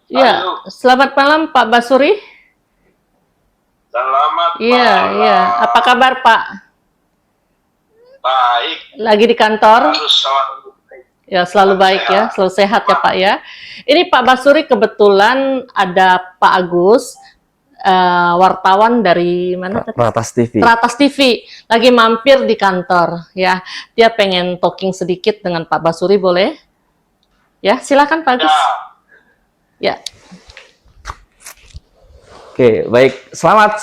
Ya, Halo, selamat malam Pak Basuri. selamat Iya, iya. malam. Apa kabar Pak? Baik, Lagi di kantor? harus selalu baik Ya, selalu dan baik ya, sehat. selalu sehat ya Pak ya. Ini Pak Basuri kebetulan ada Pak Agus, wartawan dari mana tadi? Ratas TV. Teratas TV, lagi mampir di kantor ya. Dia pengen talking sedikit dengan Pak Basuri, boleh? Ya, silakan Pak Agus. Ya, Ya, Oke, baik. Selamat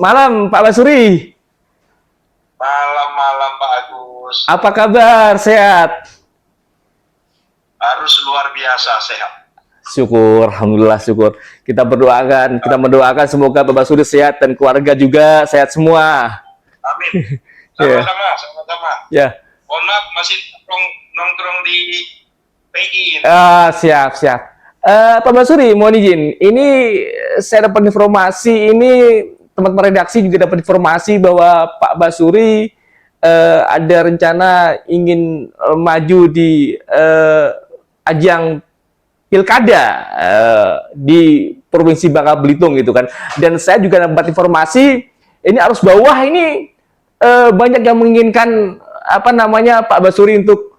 malam Pak Basuri. malam-malam Pak Agus. Apa kabar? Sehat? Harus luar biasa sehat. Syukur, alhamdulillah syukur. Kita mendoakan semoga Pak Basuri sehat dan keluarga juga sehat semua. Amin. Iya. Sama-sama. Ya. Mohon maaf masih nongkrong di PI. Siap. Pak Basuri, mohon izin. Ini saya dapat informasi, ini teman-teman redaksi juga dapat informasi bahwa Pak Basuri ada rencana ingin maju di ajang pilkada di Provinsi Bangka Belitung gitu kan. Dan saya juga dapat informasi ini arus bawah ini banyak yang menginginkan Pak Basuri untuk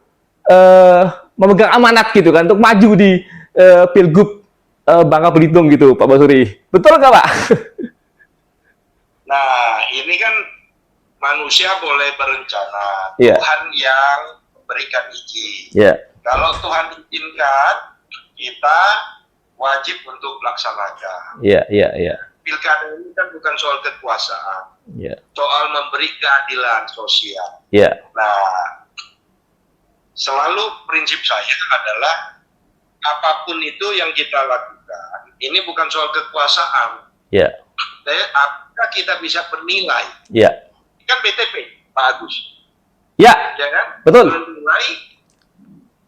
memegang amanat gitu kan untuk maju di Pilgub Bangka Belitung gitu Pak Basuri. Betul nggak Pak? Nah, ini kan manusia boleh berencana. Iya. Tuhan yang memberikan izin. Ya. Kalau Tuhan izinkan, kita wajib untuk laksanakan. Iya. Pilkada ini kan bukan soal kekuasaan, Iya. soal memberi keadilan sosial. Iya. Nah, selalu prinsip saya adalah apapun itu yang kita lakukan, ini bukan soal kekuasaan. Iya. Apakah kita bisa bernilai? Iya. Kan BTP, Pak Agus. Ya. Ya kan? Betul. Bernilai,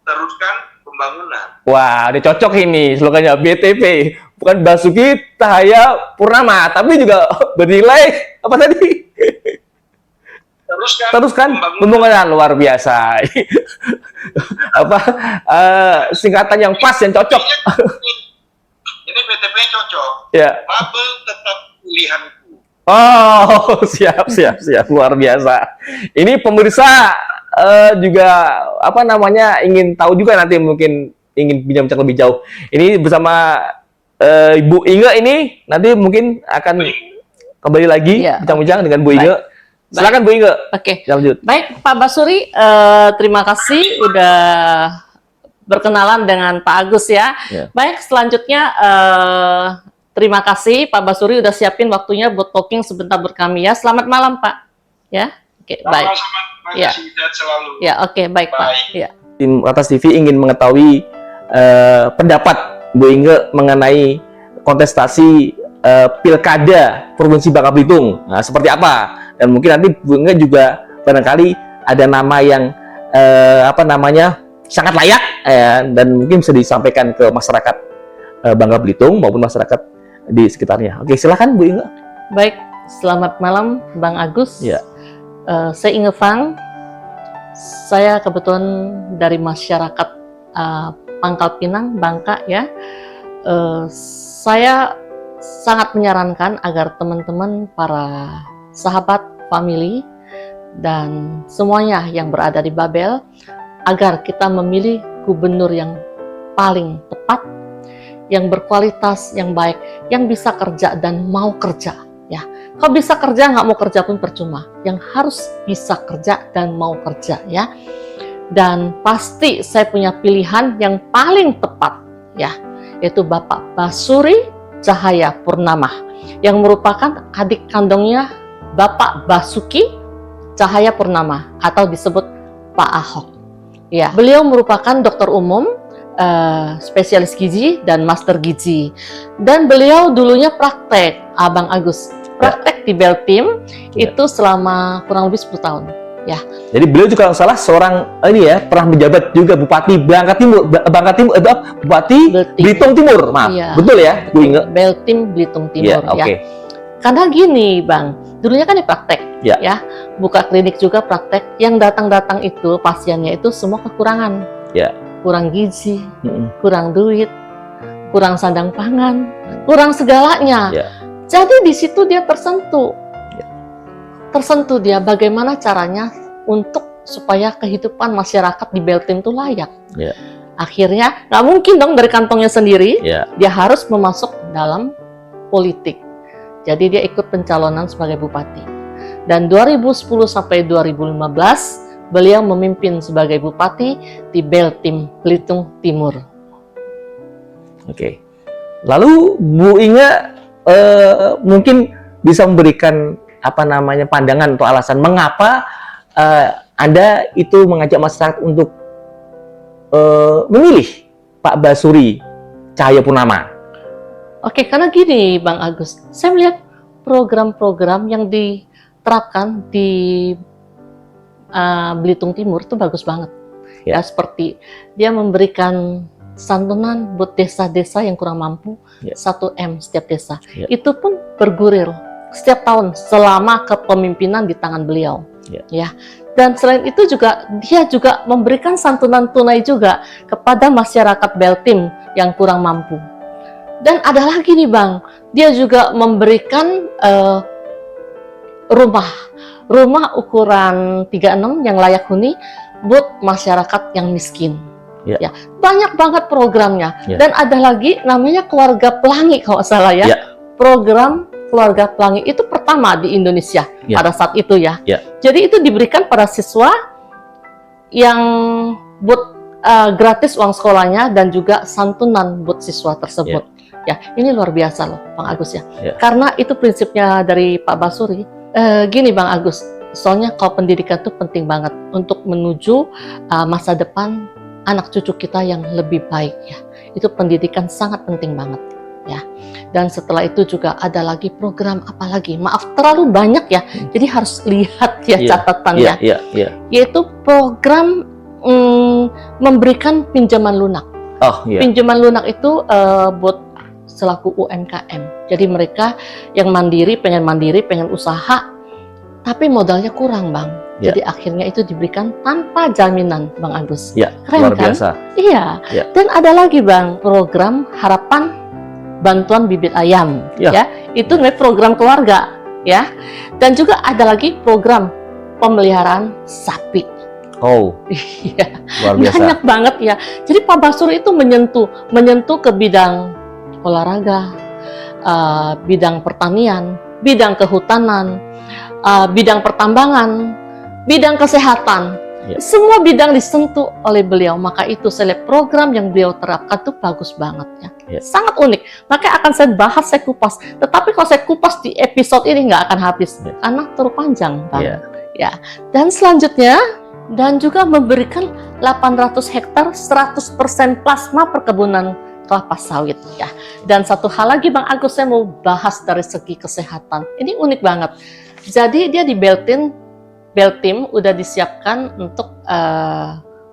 teruskan pembangunan. Wah, udah cocok ini slogannya BTP. Bukan Basuki Cahaya Purnama, tapi juga bernilai apa tadi? Teruskan pembangunan luar biasa. Singkatan yang pas yang cocok. Ini BTP cocok. Ya. Mabel tetap pilihanku. Oh, siap, luar biasa. Ini pemirsa juga ingin tahu juga nanti mungkin ingin bincang lebih jauh. Ini bersama Ibu Inge ini nanti mungkin akan kembali lagi bincang-bincang dengan Bu Inge. Silakan Bu Inge. Oke. Lanjut. Baik, Pak Basuri, terima kasih udah berkenalan dengan Pak Agus ya. Baik, selanjutnya terima kasih Pak Basuri udah siapin waktunya buat talking sebentar buat kami ya. Selamat malam Pak. Ya, oke, baik. Sama-sama, terima kasih dan selalu. Ya, oke, baik Pak. Ya. Tim Ratas TV ingin mengetahui pendapat Bu Inge mengenai kontestasi pilkada Provinsi Bangka Belitung. Nah, seperti apa? Dan mungkin nanti Bu Inge juga barangkali ada nama yang sangat layak dan mungkin bisa disampaikan ke masyarakat Bangka Belitung maupun masyarakat di sekitarnya. Oke, silakan Bu Inge. Baik, selamat malam Bang Agus. Ya. Saya Inge Fang. Saya kebetulan dari masyarakat Pangkal Pinang, Bangka ya. Saya sangat menyarankan agar teman-teman para sahabat, family, dan semuanya yang berada di Babel agar kita memilih gubernur yang paling tepat, yang berkualitas, yang baik, yang bisa kerja dan mau kerja. Ya, kalau bisa kerja nggak mau kerja pun percuma. Yang harus bisa kerja dan mau kerja ya. Dan pasti saya punya pilihan yang paling tepat ya, yaitu Bapak Basuri Cahaya Purnama yang merupakan adik kandungnya Bapak Basuki Cahaya Purnama atau disebut Pak Ahok. Ya, beliau merupakan dokter umum, spesialis gizi dan master gizi. Dan beliau dulunya praktek, Abang Agus, praktek di Beltim itu selama kurang lebih 10 tahun. Ya. Jadi beliau juga salah seorang pernah menjabat juga Bupati Bupati Belitung Timur. Maaf. Ya. Betul ya, Bu Inge? Beltim Belitung Timur ya. Ya. Karena gini, Bang. Dulunya kan praktek ya. Buka klinik juga praktek. Yang datang-datang itu pasiennya itu semua kekurangan. Ya. Kurang gizi, kurang duit, kurang sandang pangan, kurang segalanya. Ya. Jadi di situ dia tersentuh. Ya. Tersentuh dia bagaimana caranya untuk supaya kehidupan masyarakat di Beltim itu layak. Ya. Akhirnya nggak mungkin dong dari kantongnya sendiri, Ya. dia harus memasuk dalam politik. Jadi dia ikut pencalonan sebagai bupati. Dan 2010 sampai 2015 beliau memimpin sebagai bupati di Beltim, Belitung Timur. Oke. Lalu Bu Inga mungkin bisa memberikan apa namanya pandangan atau alasan mengapa Anda itu mengajak masyarakat untuk memilih Pak Basuri Cahayapurnama. Oke, karena gini Bang Agus, saya melihat program-program yang diterapkan di Belitung Timur itu bagus banget. Ya, seperti dia memberikan santunan buat desa-desa yang kurang mampu, 1 M setiap desa. Itu pun bergulir setiap tahun selama kepemimpinan di tangan beliau. Ya. Dan selain itu juga dia juga memberikan santunan tunai juga kepada masyarakat Beltim yang kurang mampu. Dan ada lagi nih Bang, dia juga memberikan rumah ukuran 36 yang layak huni buat masyarakat yang miskin. Ya, banyak banget programnya. Dan ada lagi namanya Keluarga Pelangi kalau salah ya. Program Keluarga Pelangi itu pertama di Indonesia pada saat itu ya. Jadi itu diberikan pada siswa yang buat gratis uang sekolahnya dan juga santunan buat siswa tersebut. Ya, ini luar biasa loh Bang Agus ya. Karena itu prinsipnya dari Pak Basuri. Gini Bang Agus, soalnya kalau pendidikan itu penting banget untuk menuju masa depan anak cucu kita yang lebih baik ya. Itu pendidikan sangat penting banget ya. Dan setelah itu juga ada lagi program apa lagi? Maaf terlalu banyak ya. Jadi harus lihat ya catatannya. Yaitu program memberikan pinjaman lunak. Pinjaman lunak itu buat selaku UMKM. Jadi mereka yang pengen usaha tapi modalnya kurang Bang. Jadi akhirnya itu diberikan tanpa jaminan Bang Agus. Keren luar kan? Biasa. Iya. Dan ada lagi Bang, program Harapan Bantuan Bibit Ayam. Ya, itu namanya program keluarga. Ya, dan juga ada lagi program pemeliharaan sapi. Iya. Luar biasa. Banyak banget ya. Jadi Pak Basuri itu menyentuh ke bidang olahraga, bidang pertanian, bidang kehutanan, bidang pertambangan, bidang kesehatan. Semua bidang disentuh oleh beliau. Maka itu saya lihat program yang beliau terapkan itu bagus banget ya. Sangat unik. Makanya akan saya bahas, saya kupas. Tetapi kalau saya kupas di episode ini nggak akan habis karena terlalu panjang Bang. Ya. Dan selanjutnya dan juga memberikan 800 hektar 100% plasma perkebunan kelapa sawit ya. Dan satu hal lagi Bang Agus, saya mau bahas dari segi kesehatan. Ini unik banget. Jadi dia di Beltim udah disiapkan untuk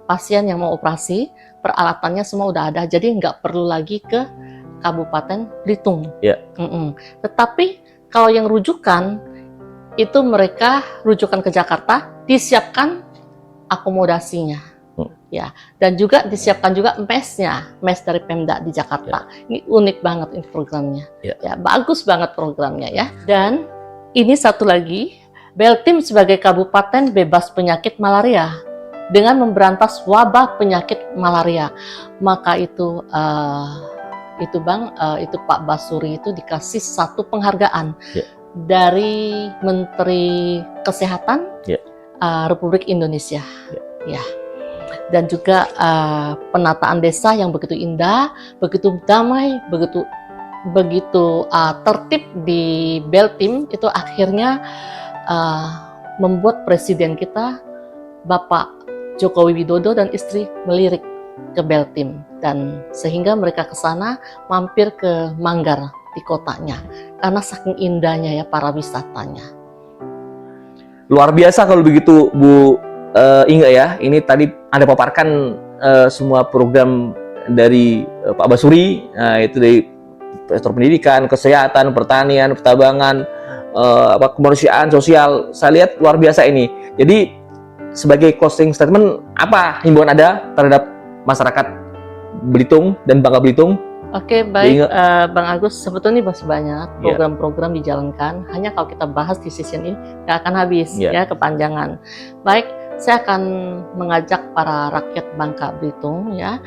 pasien yang mau operasi, peralatannya semua udah ada. Jadi nggak perlu lagi ke Kabupaten Belitung. Tetapi kalau yang rujukan itu mereka rujukan ke Jakarta, disiapkan akomodasinya. Ya, dan juga disiapkan juga mes dari Pemda di Jakarta. Ini unik banget ini programnya. Ya, bagus banget programnya ya. Dan ini satu lagi, Beltim sebagai kabupaten bebas penyakit malaria dengan memberantas wabah penyakit malaria. Maka itu Bang, itu Pak Basuri itu dikasih satu penghargaan dari Menteri Kesehatan Republik Indonesia. Ya. Dan juga penataan desa yang begitu indah, begitu damai, begitu tertib di Beltim itu akhirnya membuat Presiden kita Bapak Jokowi Widodo dan istri melirik ke Beltim, dan sehingga mereka ke sana mampir ke Manggar di kotanya karena saking indahnya ya para wisatanya. Luar biasa kalau begitu Bu Inga ya. Ini tadi Anda paparkan semua program dari Pak Basuri, itu dari sektor pendidikan, kesehatan, pertanian, pertambangan, kemanusiaan, sosial. Saya lihat luar biasa ini. Jadi sebagai closing statement, apa himbauan Anda terhadap masyarakat Belitung dan Bangka Belitung? Oke, baik, Diingat. Bang Agus. Sebetulnya masih banyak Iya. program-program dijalankan. Hanya kalau kita bahas di sesi ini nggak akan habis, Iya. ya, kepanjangan. Baik, saya akan mengajak para rakyat Bangka Belitung, ya.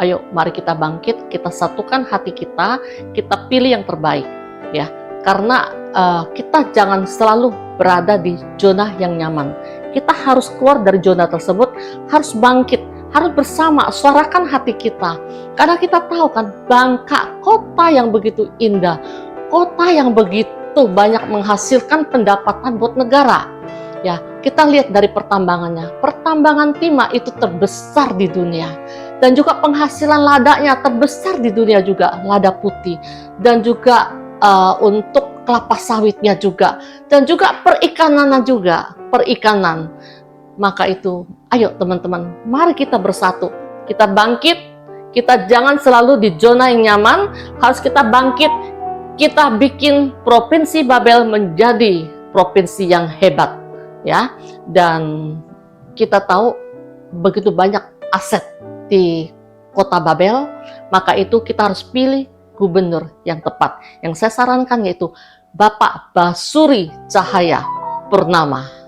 Ayo, mari kita bangkit, kita satukan hati kita pilih yang terbaik, ya. Karena kita jangan selalu berada di zona yang nyaman. Kita harus keluar dari zona tersebut, harus bangkit, harus bersama, suarakan hati kita. Karena kita tahu kan, Bangka, kota yang begitu indah, kota yang begitu banyak menghasilkan pendapatan buat negara. Ya, kita lihat dari pertambangannya. Pertambangan timah itu terbesar di dunia. Dan juga penghasilan ladanya terbesar di dunia juga, lada putih. Dan juga untuk kelapa sawitnya juga. Dan juga perikanannya juga, perikanan. Maka itu, ayo teman-teman, mari kita bersatu. Kita bangkit, kita jangan selalu di zona yang nyaman, harus kita bangkit. Kita bikin Provinsi Babel menjadi provinsi yang hebat, ya. Dan kita tahu begitu banyak aset di Kota Babel, maka itu kita harus pilih gubernur yang tepat. Yang saya sarankan yaitu Bapak Basuki Cahayapurnama.